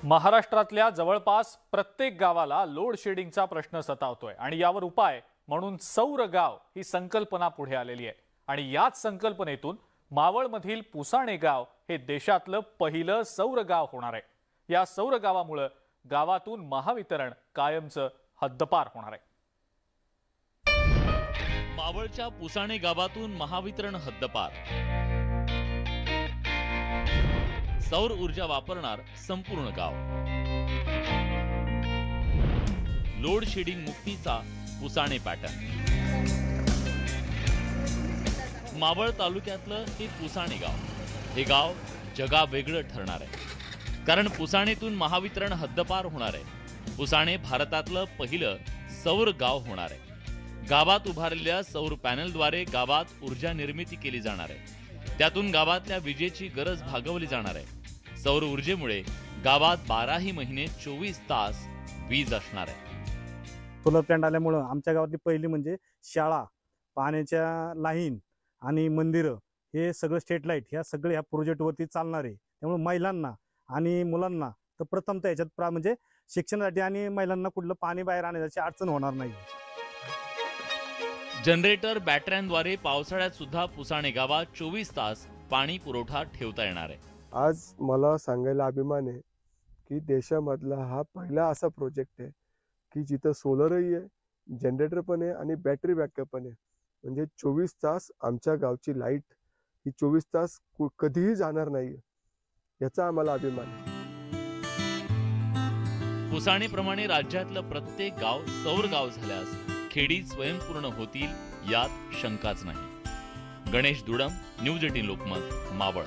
महाराष्ट्रातल्या जवळपास प्रत्येक गावाला लोड शेडिंगचा प्रश्न सतावतोय आणि यावर उपाय म्हणून सौर गाव ही संकल्पना पुढे आलेली आहे। आणि याच संकल्पनेतून मावळमधील पुसाणे गाव हे देशातलं पहिलं सौर गाव होणार आहे। या सौर गावामुळे गावातून महावितरण कायमचं हद्दपार होणार आहे। मावळच्या पुसाणे गावातून महावितरण हद्दपार। सौर ऊर्जा वापरणार संपूर्ण गाव। लोड शेडिंग मुक्तीचा पुसाणे पॅटर्न। मावळ तालुक्यातलं हे पुसाणे गाव। हे गाव जगावेगळं ठरणार आहे, कारण पुसाणेतून महावितरण हद्दपार होणार आहे। पुसाणे भारतातलं पहिलं सौर गाव होणार आहे। गावात उभारलेल्या सौर पॅनलद्वारे गावात ऊर्जा निर्मिती केली जाणार आहे। त्यातून गावातल्या विजेची गरज भागवली जाणार आहे। सौर ऊर्जेमुळे गावात 12ही महिने 24 तास वीज असणार आहे। सोलर प्लॅन्ट आल्यामुळे आमच्या गावातली पहिली म्हणजे शाळा, पाण्याच्या लाईन आणि मंदिरं हे सगळं स्ट्रीट लाईट ह्या सगळे ह्या प्रोजेक्टवरती चालणार आहे। त्यामुळे महिलांना आणि मुलांना तर प्रथमतः याच्यात म्हणजे शिक्षणासाठी आणि महिलांना कुठलं पाणी बाहेर आणण्याची अडचण होणार नाही। जनरेटर बॅटऱ्यांद्वारे पावसाळ्यात सुद्धा पुसाणे गावात 24 तास पाणी पुरवठा ठेवता येणार आहे। आज मला सांगायला अभिमान आहे की देशामधला हा पहिला असा प्रोजेक्ट आहे की जिथं सोलरही आहे, जनरेटर पण आहे आणि बॅटरी बॅकअप पण आहे। म्हणजे 24 तास आमच्या गावची लाईट ही 24 तास कधीही जाणार नाही, याचा आम्हाला अभिमान आहे। पुसाणेप्रमाणे राज्यातलं प्रत्येक गाव सौर गाव झाल्यास खेडी स्वयंपूर्ण होतील यात शंकाच नाही। गणेश दुडम, न्यूज 18 लोकमत, मावळ।